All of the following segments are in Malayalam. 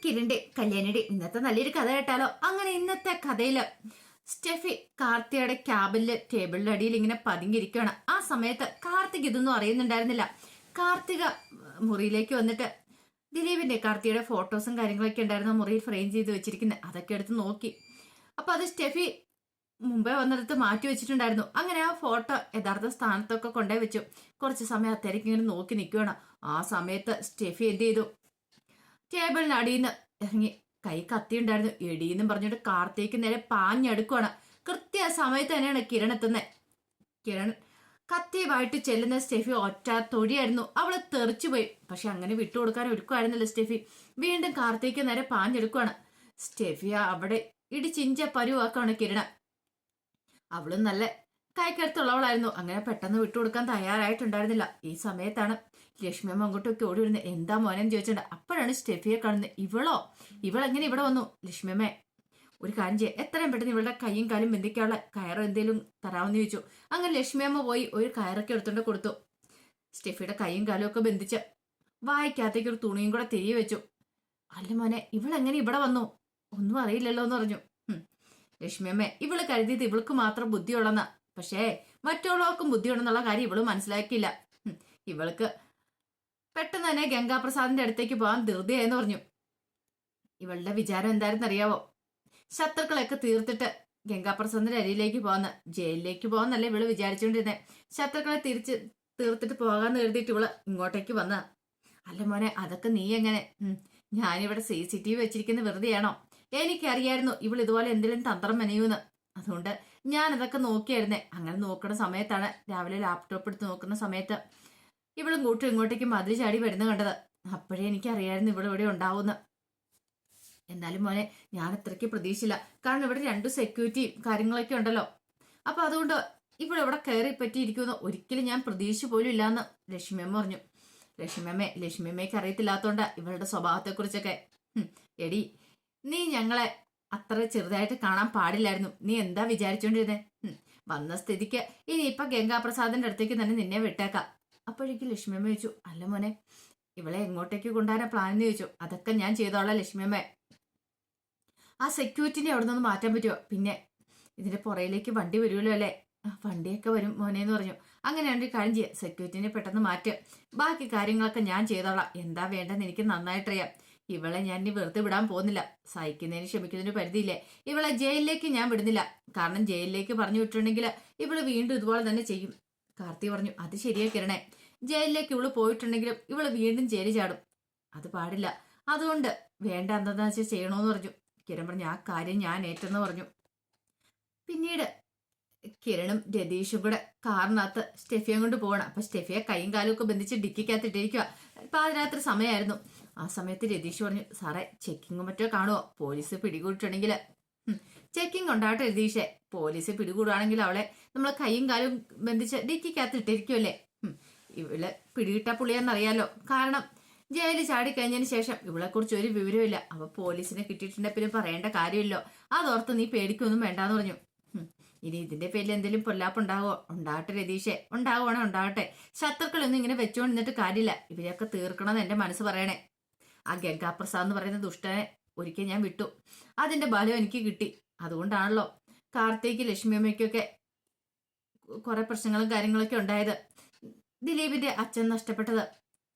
കിരണിന്റെ കല്യാണിയുടെ ഇന്നത്തെ നല്ലൊരു കഥ കേട്ടാലോ. അങ്ങനെ ഇന്നത്തെ കഥയില് സ്റ്റെഫി കാർത്തികയുടെ ക്യാബിനില് ടേബിളിന്റെ അടിയിൽ ഇങ്ങനെ പതുങ്ങിയിരിക്കുകയാണ്. ആ സമയത്ത് കാർത്തിക് ഇതൊന്നും അറിയുന്നുണ്ടായിരുന്നില്ല. കാർത്തിക മുറിയിലേക്ക് വന്നിട്ട് ദിലീപിന്റെ കാർത്തികയുടെ ഫോട്ടോസും കാര്യങ്ങളൊക്കെ ഉണ്ടായിരുന്നു മുറിയിൽ ഫ്രെയിം ചെയ്ത് വെച്ചിരിക്കുന്നത്. അതൊക്കെ എടുത്ത് നോക്കി. അപ്പൊ അത് സ്റ്റെഫി മുമ്പേ വന്നിടത്ത് മാറ്റി വെച്ചിട്ടുണ്ടായിരുന്നു. അങ്ങനെ ആ ഫോട്ടോ യഥാർത്ഥ സ്ഥാനത്തൊക്കെ കൊണ്ടുപോയി വെച്ചു. കുറച്ച് സമയം അത്തേക്ക് ഇങ്ങനെ നോക്കി നിൽക്കുകയാണ്. ആ സമയത്ത് സ്റ്റെഫി എന്ത് ചെയ്തു, ടേബിളിന് അടിയിന്ന് ഇറങ്ങി കൈ കത്തിയുണ്ടായിരുന്നു. എടീന്നും പറഞ്ഞിട്ട് കാർത്തിക്ക് നേരെ പാഞ്ഞടുക്കുവാണ്. കൃത്യ സമയത്ത് തന്നെയാണ് കിരൺ എത്തുന്നത്. കിരൺ കത്തിയുമായിട്ട് ചെല്ലുന്ന സ്റ്റെഫി ഒറ്റ തൊഴിയായിരുന്നു. അവള് തെറിച്ചുപോയി. പക്ഷെ അങ്ങനെ വിട്ടുകൊടുക്കാൻ ഒരുക്കുമായിരുന്നില്ല സ്റ്റെഫി. വീണ്ടും കാർത്തിക്ക് നേരെ പാഞ്ഞെടുക്കുവാണ്. സ്റ്റെഫി അവിടെ ഇടിച്ചിഞ്ച പരുവാക്കാണ് കിരൺ. അവളും നല്ല കൈക്കരുത്തുള്ളവളായിരുന്നു. അങ്ങനെ പെട്ടെന്ന് വിട്ടുകൊടുക്കാൻ തയ്യാറായിട്ടുണ്ടായിരുന്നില്ല. ഈ സമയത്താണ് ലക്ഷ്മിയമ്മ അങ്ങോട്ടൊക്കെ ഓടി വരുന്നത്. എന്താ മോനെന്ന് ചോദിച്ചിട്ടുണ്ട്. അപ്പോഴാണ് സ്റ്റെഫിയെ കാണുന്നത്. ഇവളെങ്ങനെ ഇവിടെ വന്നു? ലക്ഷ്മിയമ്മ ഒരു കാര്യം ചെയ്യാം, എത്രയും പെട്ടെന്ന് ഇവളുടെ കൈയും കാലും ബന്ധിക്കാനുള്ള കയറോ എന്തേലും തരാമെന്ന് ചോദിച്ചു. അങ്ങനെ ലക്ഷ്മിയമ്മ പോയി ഒരു കയറൊക്കെ എടുത്തോണ്ട് കൊടുത്തു. സ്റ്റെഫിയുടെ കൈയും കാലും ഒക്കെ ബന്ധിച്ച് വായിക്കകത്തേക്ക് ഒരു തുണിയും കൂടെ തിരികെ വെച്ചു. അല്ല മോനെ, ഇവളെങ്ങനെ ഇവിടെ വന്നു? ഒന്നും അറിയില്ലല്ലോ എന്ന് പറഞ്ഞു. ലക്ഷ്മിയമ്മ ഇവള് കരുതിയത് ഇവൾക്ക് മാത്രം ബുദ്ധിയുള്ളെന്നാ. പക്ഷേ മറ്റുള്ളവർക്കും ബുദ്ധിയുണ്ടെന്നുള്ള കാര്യം ഇവള് മനസ്സിലാക്കിയില്ല. ഇവൾക്ക് പെട്ടെന്ന് തന്നെ ഗംഗാപ്രസാദിന്റെ അടുത്തേക്ക് പോകാൻ ധൃതിയായെന്ന് പറഞ്ഞു. ഇവളുടെ വിചാരം എന്തായിരുന്നു അറിയാവോ? ശത്രുക്കളെയൊക്കെ തീർത്തിട്ട് ഗംഗാപ്രസാദിന്റെ അരിയിലേക്ക് പോകാന്ന്, ജയിലിലേക്ക് പോകാന്നല്ലേ ഇവള് വിചാരിച്ചുകൊണ്ടിരുന്നേ. ശത്രുക്കളെ തീർത്തിട്ട് പോകാന്ന് കരുതിയിട്ട് ഇവള് ഇങ്ങോട്ടേക്ക് വന്ന. അല്ല മോനെ, അതൊക്കെ നീ എങ്ങനെ? ഞാനിവിടെ CCTV വെച്ചിരിക്കുന്ന വെറുതെയാണോ? എനിക്കറിയായിരുന്നു ഇവൾ ഇതുപോലെ എന്തെങ്കിലും തന്ത്രം മെനയൂന്ന്. അതുകൊണ്ട് ഞാൻ അതൊക്കെ നോക്കിയായിരുന്നേ. അങ്ങനെ നോക്കുന്ന സമയത്താണ് രാവിലെ ലാപ്ടോപ്പ് എടുത്ത് നോക്കുന്ന സമയത്ത് ഇവളും കൂട്ടും ഇങ്ങോട്ടേക്ക് മതിൽ ചാടി വരുന്ന കണ്ടത്. അപ്പോഴേ എനിക്കറിയായിരുന്നു ഇവിടെ ഇവിടെ ഉണ്ടാവുമെന്ന്. എന്നാലും മോനെ, ഞാൻ അത്രയ്ക്ക് പ്രതീക്ഷിച്ചില്ല. കാരണം ഇവിടെ 2 സെക്യൂരിറ്റിയും കാര്യങ്ങളൊക്കെ ഉണ്ടല്ലോ. അപ്പൊ അതുകൊണ്ട് ഇവിടെ കയറി പറ്റിയിരിക്കുമെന്ന് ഒരിക്കലും ഞാൻ പ്രതീക്ഷ പോലും ഇല്ലാന്ന് ലക്ഷ്മിയമ്മ പറഞ്ഞു. ലക്ഷ്മിയമ്മയ്ക്ക് അറിയത്തില്ലാത്തോണ്ടാ ഇവളുടെ സ്വഭാവത്തെക്കുറിച്ചൊക്കെ. എടി, നീ ഞങ്ങളെ അത്ര ചെറുതായിട്ട് കാണാൻ പാടില്ലായിരുന്നു. നീ എന്താ വിചാരിച്ചോണ്ടിരുന്നേ? വന്ന സ്ഥിതിക്ക് ഇനിയിപ്പൊ ഗംഗാപ്രസാദിന്റെ അടുത്തേക്ക് തന്നെ നിന്നെ വിട്ടേക്കാം. അപ്പോഴേക്കും ലക്ഷ്മിയമ്മ ചോദിച്ചു, അല്ല മോനെ, ഇവളെ എങ്ങോട്ടേക്ക് കൊണ്ടുവരാൻ പ്ലാൻ എന്ന് ചോദിച്ചു. അതൊക്കെ ഞാൻ ചെയ്തോളാം ലക്ഷ്മിയമ്മ. ആ സെക്യൂരിറ്റിനെ അവിടെ നിന്ന് മാറ്റാൻ പറ്റുമോ? പിന്നെ ഇതിന്റെ പുറയിലേക്ക് വണ്ടി വരുമല്ലോ അല്ലേ? വണ്ടിയൊക്കെ വരും മോനെ എന്ന് പറഞ്ഞു. അങ്ങനെയാണെങ്കിൽ കാര്യം ചെയ്യാം, സെക്യൂരിറ്റിനെ പെട്ടെന്ന് മാറ്റുക, ബാക്കി കാര്യങ്ങളൊക്കെ ഞാൻ ചെയ്തോളാം. എന്താ വേണ്ടെന്ന് എനിക്ക് നന്നായിട്ടറിയാം. ഇവളെ ഞാൻ ഇനി വെറുതെ വിടാൻ പോകുന്നില്ല. സഹിക്കുന്നതിന് ക്ഷമിക്കുന്നതിന് പരിധിയില്ലേ. ഇവളെ ജയിലിലേക്ക് ഞാൻ വിടുന്നില്ല. കാരണം ജയിലിലേക്ക് പറഞ്ഞു വിട്ടിട്ടുണ്ടെങ്കിൽ ഇവള് വീണ്ടും ഇതുപോലെ തന്നെ ചെയ്യും. കാർത്തി പറഞ്ഞു, അത് ശരിയാ കിരണേ, ജയിലിലേക്ക് ഇവള് പോയിട്ടുണ്ടെങ്കിലും ഇവള് വീണ്ടും ജയിലിൽ ചാടും. അത് പാടില്ല. അതുകൊണ്ട് വേണ്ട എന്താന്ന് വെച്ചാൽ ചെയ്യണോന്ന് പറഞ്ഞു. കിരൺ പറഞ്ഞു, ആ കാര്യം ഞാൻ ഏറ്റെന്ന് പറഞ്ഞു. പിന്നീട് കിരണും രതീഷും കൂടെ കാറിനകത്ത് സ്റ്റെഫിയെ കൊണ്ട് പോകണം. അപ്പൊ സ്റ്റെഫിയെ കൈയും കാലും ഒക്കെ ബന്ധിച്ച് ഡിക്കിക്കകത്ത് ഇട്ടിരിക്കുക. പാതിരാത്രി സമയമായിരുന്നു. ആ സമയത്ത് രതീഷ് പറഞ്ഞു, സാറേ ചെക്കിങ് മറ്റോ കാണുമോ? പോലീസ് പിടികൂടിയിട്ടുണ്ടെങ്കിൽ. ചെക്കിങ് ഉണ്ടാവട്ടെ രതീഷെ, പോലീസ് പിടികൂടുകയാണെങ്കിൽ അവളെ നമ്മൾ കൈയും കാലും ബന്ധിച്ച് ഡിക്കിക്കകത്ത് ഇട്ടിരിക്കുമല്ലേ. ഇവള് പിടികിട്ട പുള്ളിയെന്നറിയാലോ. കാരണം ജയിലിൽ ചാടിക്കഴിഞ്ഞതിന് ശേഷം ഇവളെക്കുറിച്ച് ഒരു വിവരമില്ല. അവ പോലീസിനെ കിട്ടിയിട്ടുണ്ടെ പിന്നെ പറയേണ്ട കാര്യമില്ലോ. അതോർത്ത് നീ പേടിക്കൊന്നും വേണ്ടാന്ന് പറഞ്ഞു. ഇനി ഇതിന്റെ പേരിൽ എന്തെങ്കിലും പൊല്ലാപ്പുണ്ടാവോ? ഉണ്ടാകട്ടെ രതീഷെ, ഉണ്ടാവുകയാണെ ഉണ്ടാകട്ടെ. ശത്രുക്കളൊന്നും ഇങ്ങനെ വെച്ചോണ്ട് നിന്നിട്ട് കാര്യമില്ല. ഇവരെയൊക്കെ തീർക്കണമെന്ന് എന്റെ മനസ്സ് പറയണേ. ആ ഗംഗാപ്രസാദ് എന്ന് പറയുന്ന ദുഷ്ടനെ ഒരിക്കൽ ഞാൻ വിട്ടു. അതിന്റെ ബലം എനിക്ക് കിട്ടി. അതുകൊണ്ടാണല്ലോ കാർത്തിക് ലക്ഷ്മിയമ്മയ്ക്കൊക്കെ കുറെ പ്രശ്നങ്ങളും കാര്യങ്ങളൊക്കെ ഉണ്ടായത്. ദിലീപിന്റെ അച്ഛൻ നഷ്ടപ്പെട്ടത്,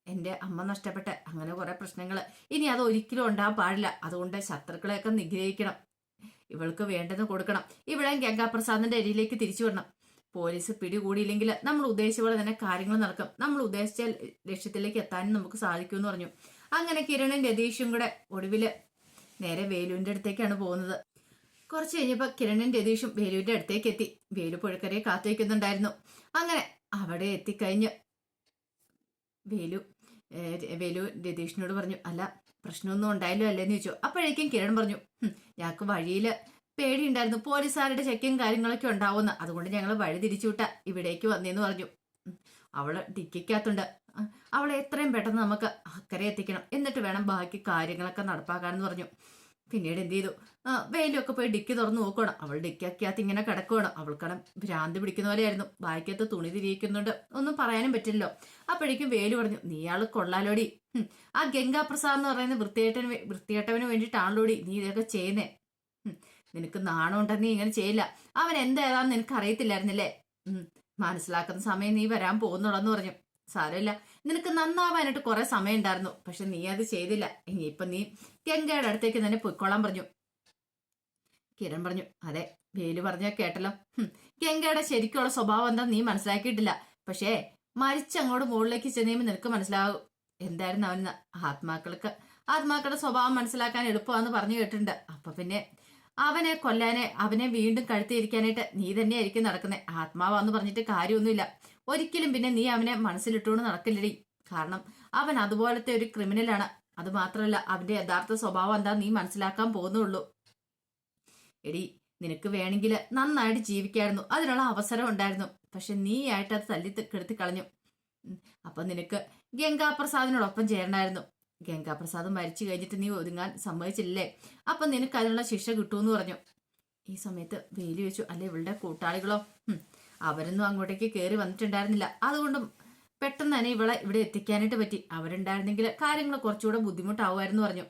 എന്റെ അമ്മ നഷ്ടപ്പെട്ട്, അങ്ങനെ കുറെ പ്രശ്നങ്ങൾ. ഇനി അത് ഒരിക്കലും ഉണ്ടാകാൻ പാടില്ല. അതുകൊണ്ട് ശത്രുക്കളെയൊക്കെ നിഗ്രഹിക്കണം. ഇവൾക്ക് വേണ്ടത് കൊടുക്കണം. ഇവിടെ ഗംഗാപ്രസാദിന്റെ അരിയിലേക്ക് തിരിച്ചു വരണം. പോലീസ് പിടികൂടിയില്ലെങ്കിൽ നമ്മൾ ഉദ്ദേശിച്ച പോലെ തന്നെ കാര്യങ്ങൾ നടക്കും. നമ്മൾ ഉദ്ദേശിച്ച ലക്ഷ്യത്തിലേക്ക് എത്താനും നമുക്ക് സാധിക്കുമെന്ന് പറഞ്ഞു. അങ്ങനെ കിരണും രതീഷും കൂടെ ഒടുവില് നേരെ വേലുവിന്റെ അടുത്തേക്കാണ് പോകുന്നത്. കുറച്ച് കഴിഞ്ഞപ്പോ കിരണും രതീഷും വേലുവിന്റെ അടുത്തേക്ക് എത്തി. വേലു പുഴക്കരയെ കാത്തു വയ്ക്കുന്നുണ്ടായിരുന്നു. അങ്ങനെ അവിടെ എത്തിക്കഴിഞ്ഞ് വേലു രതീഷിനോട് പറഞ്ഞു, അല്ല പ്രശ്നമൊന്നും ഉണ്ടായല്ലോ അല്ലേന്ന് ചോദിച്ചു. അപ്പോഴേക്കും കിരൺ പറഞ്ഞു, ഞങ്ങൾക്ക് വഴിയില് പേടിയുണ്ടായിരുന്നു, പോലീസുകാരുടെ ചെക്കും കാര്യങ്ങളൊക്കെ ഉണ്ടാവുമെന്ന്. അതുകൊണ്ട് ഞങ്ങൾ വഴി തിരിച്ചുവിട്ട ഇവിടേക്ക് വന്നേന്ന് പറഞ്ഞു. അവള് ഡിക്കിക്കകത്തുണ്ട്. അവളെ എത്രയും പെട്ടെന്ന് നമുക്ക് അക്കരെ എത്തിക്കണം. എന്നിട്ട് വേണം ബാക്കി കാര്യങ്ങളൊക്കെ നടപ്പാക്കാനെന്ന് പറഞ്ഞു. പിന്നീട് എന്ത് ചെയ്തു, വെയിലൊക്കെ പോയി ഡിക്കി തുറന്ന് നോക്കണം. അവൾ ഡിക്കകത്ത് ഇങ്ങനെ കിടക്കുകയാണ്. അവൾക്കടം ഭ്രാന്ത് പിടിക്കുന്ന പോലെയായിരുന്നു. ബായ്ക്കകത്ത് തുണി തിരിയിക്കുന്നുണ്ട്, ഒന്നും പറയാനും പറ്റില്ലല്ലോ. അപ്പോഴേക്കും വേലു പറഞ്ഞു, നീയാള് കൊള്ളാലോടി. ആ ഗംഗാപ്രസാദ് എന്ന് പറയുന്ന വൃത്തികെട്ടവന് വേണ്ടിയിട്ടാണല്ലോടി നീ ഇതൊക്കെ ചെയ്യുന്നേ. നിനക്ക് നാണം ഉണ്ടെന്ന് നീ ഇങ്ങനെ ചെയ്യില്ല. അവൻ എന്താന്ന് നിനക്ക് അറിയത്തില്ലായിരുന്നില്ലേ? മനസ്സിലാക്കുന്ന സമയം നീ വരാൻ പോകുന്നുള്ളെന്ന് പറഞ്ഞു. സാരമില്ല, നിനക്ക് നന്നാവാനായിട്ട് കുറെ സമയം ഉണ്ടായിരുന്നു, പക്ഷെ നീ അത് ചെയ്തില്ല. ഇനിയിപ്പൊ നീ ഗംഗയുടെ അടുത്തേക്ക് തന്നെ പൊയ്ക്കോളാൻ പറഞ്ഞു. കിരൺ പറഞ്ഞു, അതെ, വേലു പറഞ്ഞ കേട്ടല്ലോ. ഗംഗയുടെ ശരിക്കുള്ള സ്വഭാവം എന്താ നീ മനസ്സിലാക്കിയിട്ടില്ല. പക്ഷേ മരിച്ചങ്ങോട്ട് മുകളിലേക്ക് ചെന്നുമ്പോൾ നിനക്ക് മനസ്സിലാകും എന്തായിരുന്നു അവന്. ആത്മാക്കളുടെ സ്വഭാവം മനസ്സിലാക്കാൻ എളുപ്പമാണെന്ന് പറഞ്ഞു കേട്ടിട്ടുണ്ട്. അപ്പൊ പിന്നെ അവനെ കൊല്ലാനെ, അവനെ വീണ്ടും കഴുത്തിയിരിക്കാനായിട്ട് നീ തന്നെയായിരിക്കും നടക്കുന്നത്. ആത്മാവാന്ന് പറഞ്ഞിട്ട് കാര്യമൊന്നുമില്ല. ഒരിക്കലും പിന്നെ നീ അവനെ മനസ്സിലിട്ടുകൊണ്ട് നടക്കില്ലടി. കാരണം അവൻ അതുപോലത്തെ ഒരു ക്രിമിനലാണ്. അത് മാത്രമല്ല, അവന്റെ യഥാർത്ഥ സ്വഭാവം എന്താ നീ മനസ്സിലാക്കാൻ പോകുന്നുള്ളൂ. എടി, നിനക്ക് വേണമെങ്കിൽ നന്നായിട്ട് ജീവിക്കായിരുന്നു, അതിനുള്ള അവസരം ഉണ്ടായിരുന്നു. പക്ഷെ നീ ആയിട്ട് അത് കെടുത്തി കളഞ്ഞു. അപ്പൊ നിനക്ക് ഗംഗാപ്രസാദിനോടൊപ്പം ചേരണമായിരുന്നു. ഗംഗാപ്രസാദ് മരിച്ചു കഴിഞ്ഞിട്ട് നീ ഒതുങ്ങാൻ സമ്മതിച്ചില്ലേ? അപ്പൊ നിനക്ക് അതിനുള്ള ശിക്ഷ കിട്ടുമെന്ന് പറഞ്ഞു. ഈ സമയത്ത് വേലി വെച്ചു, അല്ലെ ഇവളുടെ കൂട്ടാളികളോ? അവരൊന്നും അങ്ങോട്ടേക്ക് കയറി വന്നിട്ടുണ്ടായിരുന്നില്ല. അതുകൊണ്ടും പെട്ടെന്ന് തന്നെ ഇവളെ ഇവിടെ എത്തിക്കാനായിട്ട് പറ്റി. അവരുണ്ടായിരുന്നെങ്കിൽ കാര്യങ്ങൾ കുറച്ചുകൂടെ ബുദ്ധിമുട്ടാവുമായിരുന്നു പറഞ്ഞു.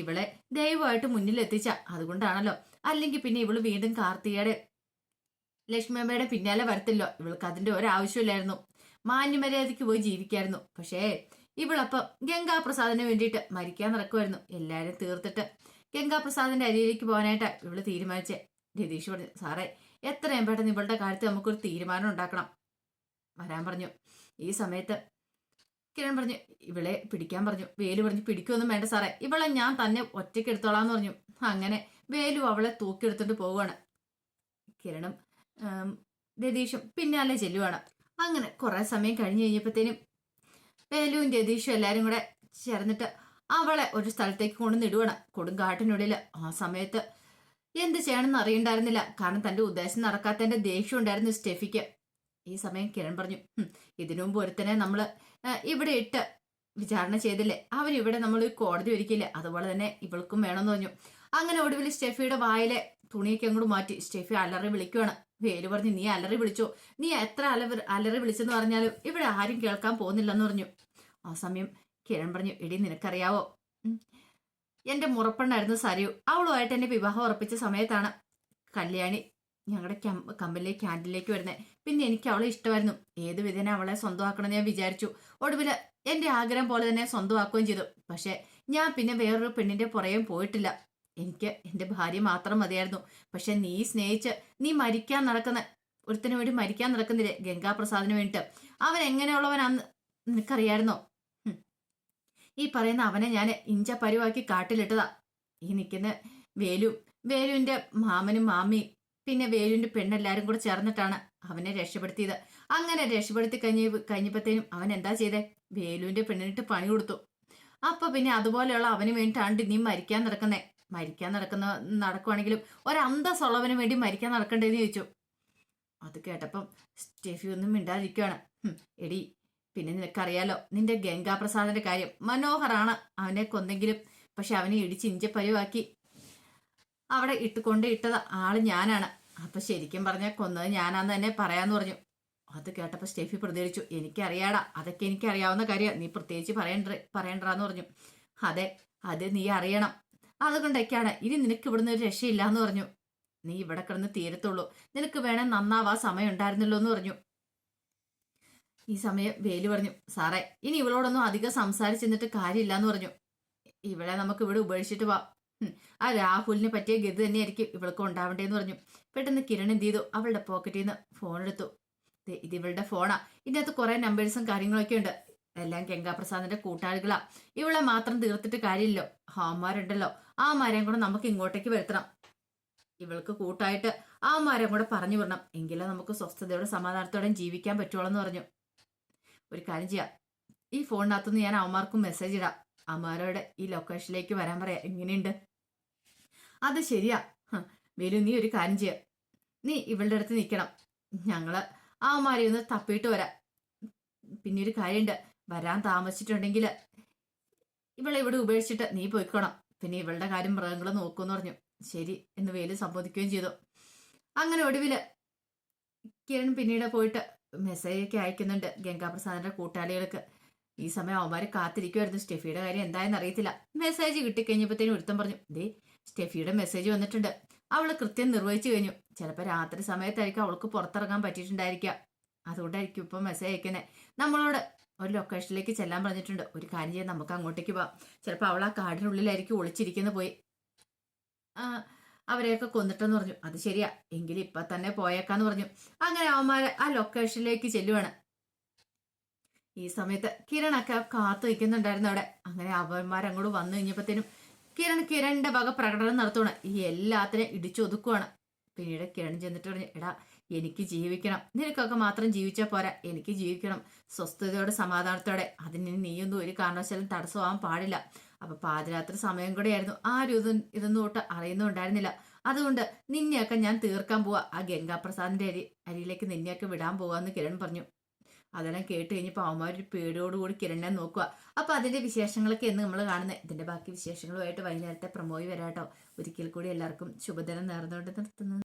ഇവളെ ദയവായിട്ട് മുന്നിൽ എത്തിച്ച അതുകൊണ്ടാണല്ലോ. അല്ലെങ്കിൽ പിന്നെ ഇവള് വീണ്ടും കാർത്തികയുടെ ലക്ഷ്മിയമ്മയുടെ പിന്നാലെ വരത്തില്ലോ. ഇവൾക്ക് അതിന്റെ ഒരാവശ്യമില്ലായിരുന്നു. മാന്യമര്യാദയ്ക്ക് പോയി ജീവിക്കായിരുന്നു. പക്ഷേ ഇവളപ്പം ഗംഗാപ്രസാദിന് വേണ്ടിയിട്ട് മരിക്കാൻ നടക്കുമായിരുന്നു. എല്ലാവരും തീർത്തിട്ട് ഗംഗാപ്രസാദിന്റെ അരിയിലേക്ക് പോകാനായിട്ടാ ഇവള് തീരുമാനിച്ചേ. രതീഷ് പറഞ്ഞു, സാറേ, എത്രയും പെട്ടെന്ന് ഇവളുടെ കാര്യത്തിൽ നമുക്കൊരു തീരുമാനം ഉണ്ടാക്കണം, വരാൻ പറഞ്ഞു. ഈ സമയത്ത് കിരൺ പറഞ്ഞു, ഇവളെ പിടിക്കാൻ പറഞ്ഞു. വേലു പറഞ്ഞു, പിടിക്കൊന്നും വേണ്ട സാറേ, ഇവളെ ഞാൻ തന്നെ ഒറ്റയ്ക്ക് എടുത്തോളാന്ന് പറഞ്ഞു. അങ്ങനെ വേലു അവളെ തൂക്കിയെടുത്തിട്ട് പോവുകയാണ്. കിരണും രതീഷും പിന്നാലെ ചെല്ലുവാണ്. അങ്ങനെ കുറെ സമയം കഴിഞ്ഞ് കഴിഞ്ഞപ്പോഴത്തേനും വേലുവും രതീഷും എല്ലാരും കൂടെ ചേർന്നിട്ട് അവളെ ഒരു സ്ഥലത്തേക്ക് കൊണ്ടുവന്നിടുവാണ്, കൊടുങ്കാട്ടിനുള്ളിൽ. ആ സമയത്ത് എന്ത് ചെയ്യണമെന്ന് അറിയണ്ടായിരുന്നില്ല. കാരണം തന്റെ ഉദ്ദേശം നടക്കാത്തതിന്റെ ദേഷ്യം ഉണ്ടായിരുന്നു സ്റ്റെഫിക്ക്. ഈ സമയം കിരൺ പറഞ്ഞു, ഇതിനു മുമ്പ് ഒരുത്തനെ നമ്മള് ഇവിടെ ഇട്ട് വിചാരണ ചെയ്തില്ലേ, അവരിവിടെ നമ്മൾ കോടതി ഒരുക്കില്ലേ, അതുപോലെ തന്നെ ഇവൾക്കും വേണമെന്ന് പറഞ്ഞു. അങ്ങനെ ഒടുവിൽ സ്റ്റെഫിയുടെ വായിലെ തുണിയൊക്കെ അങ്ങോട്ട് മാറ്റി സ്റ്റെഫി അലറി വിളിക്കുവാണ്. വേലു പറഞ്ഞു, നീ അലറി വിളിച്ചോ, നീ എത്ര അലറി വിളിച്ചെന്ന് പറഞ്ഞാലും ഇവിടെ ആരും കേൾക്കാൻ പോകുന്നില്ലെന്ന് പറഞ്ഞു. ആ സമയം കിരൺ പറഞ്ഞു, എടി നിനക്കറിയാവോ, എന്റെ മുറപ്പെണ്ണായിരുന്നു സരയു. അവളുമായിട്ട് എന്നെ വിവാഹം ഉറപ്പിച്ച സമയത്താണ് കല്യാണി ഞങ്ങളുടെ കമ്പനിലെ ക്യാൻറ്റീനിലേക്ക് വരുന്നത്. പിന്നെ എനിക്ക് അവളെ ഇഷ്ടമായിരുന്നു. ഏത് വിധേന അവളെ സ്വന്തമാക്കണമെന്ന് ഞാൻ വിചാരിച്ചു. ഒടുവിൽ എന്റെ ആഗ്രഹം പോലെ തന്നെ സ്വന്തമാക്കുകയും ചെയ്തു. പക്ഷെ ഞാൻ പിന്നെ വേറൊരു പെണ്ണിന്റെ പുറകെ പോയിട്ടില്ല. എനിക്ക് എന്റെ ഭാര്യ മാത്രം മതിയായിരുന്നു. പക്ഷെ നീ സ്നേഹിച്ച് നീ മരിക്കാൻ നടക്കുന്ന ഒരുത്തിന് വേണ്ടി മരിക്കാൻ നടക്കുന്നില്ലേ, ഗംഗാപ്രസാദിന് വേണ്ടിട്ട്, അവൻ എങ്ങനെയുള്ളവനാന്ന് നിനക്കറിയായിരുന്നോ? ഈ പറയുന്ന അവനെ ഞാൻ ഇഞ്ച പരുവാക്കി കാട്ടിലിട്ടതാ. ഈ നിൽക്കുന്ന വേലുവിന്റെ മാമനും മാമിയും പിന്നെ വേലുവിന്റെ പെണ്ണെല്ലാരും കൂടെ ചേർന്നിട്ടാണ് അവനെ രക്ഷപ്പെടുത്തിയത്. അങ്ങനെ രക്ഷപ്പെടുത്തി കഴിഞ്ഞപ്പോഴത്തേനും അവൻ എന്താ ചെയ്തേ, വേലുവിന്റെ പെണ്ണിനിട്ട് പണി കൊടുത്തു. അപ്പൊ പിന്നെ അതുപോലെയുള്ള അവന് വേണ്ടിയിട്ടാണ് നീ മരിക്കാൻ നടക്കുവാണെങ്കിലും ഒരന്തസ്സുള്ളവന് വേണ്ടി മരിക്കാൻ നടക്കണ്ടേന്ന് ചോദിച്ചു. അത് കേട്ടപ്പം സ്റ്റെഫി ഒന്നും മിണ്ടാതിരിക്കുകയാണ്. എടി, പിന്നെ നിനക്കറിയാലോ നിന്റെ ഗംഗാപ്രസാദിന്റെ കാര്യം. മനോഹറാണ് അവനെ കൊന്നെങ്കിലും, പക്ഷെ അവനെ ഇടിച്ച് ഇഞ്ചപ്പരുവാക്കി അവിടെ ഇട്ടത് ആള് ഞാനാണ്. അപ്പൊ ശരിക്കും പറഞ്ഞാൽ കൊന്നത് ഞാനാന്ന് തന്നെ പറയാന്ന് പറഞ്ഞു. അത് കേട്ടപ്പോ സ്റ്റെഫി പ്രതികരിച്ചു, എനിക്കറിയാടാ, അതൊക്കെ എനിക്ക് അറിയാവുന്ന കാര്യം, നീ പ്രത്യേകിച്ച് പറയണ്ടാന്ന് പറഞ്ഞു. അതെ, അത് നീ അറിയണം, അതുകൊണ്ടൊക്കെയാണ് ഇനി നിനക്ക് ഇവിടുന്ന് ഒരു രക്ഷയില്ലാന്ന് പറഞ്ഞു. നീ ഇവിടെ കിടന്ന് തീരത്തുള്ളൂ, നിനക്ക് വേണേ നന്നാവാ സമയം ഉണ്ടായിരുന്നല്ലോ എന്ന് പറഞ്ഞു. ഈ സമയം വേലു പറഞ്ഞു, സാറേ, ഇനി ഇവളോടൊന്നും അധികം സംസാരിച്ചെന്നിട്ട് കാര്യമില്ലാന്ന് പറഞ്ഞു. ഇവളെ നമുക്ക് ഇവിടെ ഉപേക്ഷിച്ചിട്ട് പോവാം. ആ രാഹുലിനെ പറ്റിയ ഗതി തന്നെയായിരിക്കും ഇവൾക്ക് ഉണ്ടാവേണ്ടതെന്ന് പറഞ്ഞു. പെട്ടെന്ന് കിരൺ എന്ത് ചെയ്തു, അവളുടെ പോക്കറ്റിൽ നിന്ന് ഫോൺ എടുത്തു. ഇത് ഇവളുടെ ഫോണാ, ഇതിനകത്ത് കുറെ നമ്പേഴ്സും കാര്യങ്ങളൊക്കെ ഉണ്ട്. എല്ലാം ഗംഗാപ്രസാദിന്റെ കൂട്ടാളികളാ. ഇവളെ മാത്രം തീർത്തിട്ട് കാര്യമില്ലോ, ആമാരുണ്ടല്ലോ, ആമാരെയും കൂടെ നമുക്ക് ഇങ്ങോട്ടേക്ക് വരുത്തണം. ഇവൾക്ക് കൂട്ടായിട്ട് ആമാരെയും കൂടെ പറഞ്ഞു വിടണം, എങ്കിലേ നമുക്ക് സ്വസ്ഥതയോടെ സമാധാനത്തോടെയും ജീവിക്കാൻ പറ്റുള്ളൂ പറഞ്ഞു. ഒരു കാര്യം ചെയ്യാം, ഈ ഫോണിനകത്തുനിന്ന് ഞാൻ അവന്മാർക്കും മെസ്സേജ് ഇടാം, അമ്മാരോടെ ഈ ലൊക്കേഷനിലേക്ക് വരാൻ പറയാം, എങ്ങനെയുണ്ട്? അത് ശരിയാ. വേലു, നീ ഒരു കാര്യം ചെയ്യാം, നീ ഇവളുടെ അടുത്ത് നിൽക്കണം, ഞങ്ങള് അവന്മാരെ ഒന്ന് തപ്പിയിട്ട് വരാം. പിന്നെ ഒരു കാര്യമുണ്ട്, വരാൻ താമസിച്ചിട്ടുണ്ടെങ്കിൽ ഇവളെ ഇവിടെ ഉപേക്ഷിച്ചിട്ട് നീ പോയിക്കോണം. പിന്നെ ഇവളുടെ കാര്യം മൃഗങ്ങൾ നോക്കുമെന്ന് പറഞ്ഞു. ശരി എന്ന് വേലു സമ്മതിക്കുകയും ചെയ്തു. അങ്ങനെ ഒടുവില് കിരൺ പിന്നീട് പോയിട്ട് മെസ്സേജ് ഒക്കെ അയക്കുന്നുണ്ട് ഗംഗാപ്രസാദിന്റെ കൂട്ടാളികൾക്ക്. ഈ സമയം അവന്മാര് കാത്തിരിക്കുമായിരുന്നു. സ്റ്റെഫിയുടെ കാര്യം എന്തായെന്ന് അറിയത്തില്ല. മെസ്സേജ് കിട്ടിക്കഴിഞ്ഞപ്പോഴത്തേനും ഒരുത്തം പറഞ്ഞു, ദേ സ്റ്റെഫിയുടെ മെസ്സേജ് വന്നിട്ടുണ്ട്. അവള് കൃത്യം നിർവഹിച്ചു കഴിഞ്ഞു. ചിലപ്പോൾ രാത്രി സമയത്തായിരിക്കും അവൾക്ക് പുറത്തിറങ്ങാൻ പറ്റിയിട്ടുണ്ടായിരിക്കാം. അതുകൊണ്ടായിരിക്കും ഇപ്പം മെസ്സേജ് അയക്കുന്നത്. നമ്മളോട് ഒരു ലൊക്കേഷനിലേക്ക് ചെല്ലാൻ പറഞ്ഞിട്ടുണ്ട്. ഒരു കാര്യം ചെയ്യാൻ നമുക്ക് അങ്ങോട്ടേക്ക് പോവാം. ചിലപ്പോൾ അവൾ ആ കാടിനുള്ളിലായിരിക്കും ഒളിച്ചിരിക്കുന്ന പോയി അവരെയൊക്കെ കൊന്നിട്ടെന്ന് പറഞ്ഞു. അത് ശരിയാ, എങ്കിലും ഇപ്പൊ തന്നെ പോയേക്കാന്ന് പറഞ്ഞു. അങ്ങനെ അവന്മാര് ആ ലൊക്കേഷനിലേക്ക് ചെല്ലുവാണ്. ഈ സമയത്ത് കിരണൊക്കെ കാത്തു നിൽക്കുന്നുണ്ടായിരുന്നു അവിടെ. അങ്ങനെ അവന്മാരങ്ങോട്ട് വന്നു കഴിഞ്ഞപ്പോഴത്തേനും കിരണിന്റെ വക പ്രകടനം നടത്തുവാണ്. ഈ എല്ലാത്തിനും ഇടിച്ചൊതുക്കുവാണ്. പിന്നീട് കിരൺ ചെന്നിട്ട് പറഞ്ഞു, എടാ എനിക്ക് ജീവിക്കണം, നിനക്കൊക്കെ മാത്രം ജീവിച്ചാൽ പോരാ, എനിക്ക് ജീവിക്കണം സ്വസ്ഥതയോടെ സമാധാനത്തോടെ. അതിന് നീയൊന്നും ഒരു കാരണവശാലും തടസ്സമാവാൻ പാടില്ല. അപ്പൊ പാതിരാത്രി സമയം കൂടെയായിരുന്നു. ആരും ഇതൊന്നും തൊട്ട് അറിയുന്നുണ്ടായിരുന്നില്ല. അതുകൊണ്ട് നിന്നെയൊക്കെ ഞാൻ തീർക്കാൻ പോവാ. ആ ഗംഗാപ്രസാദിന്റെ അരിയിലേക്ക് നിന്നെയൊക്കെ വിടാൻ പോവാന്ന് കിരൺ പറഞ്ഞു. അതെല്ലാം കേട്ട് കഴിഞ്ഞപ്പോൾ അവന്മാർ പേടിയോടുകൂടി കിരണിനെ നോക്കുക. അപ്പൊ അതിന്റെ വിശേഷങ്ങളൊക്കെ എന്ന് നമ്മൾ കാണുന്നത്. ഇതിന്റെ ബാക്കി വിശേഷങ്ങളുമായിട്ട് വൈകുന്നേരത്തെ പ്രമോയി വരാട്ടോ. ഒരിക്കൽ കൂടി എല്ലാവർക്കും ശുഭദിനം നേർന്നുകൊണ്ട് നിർത്തുന്നു.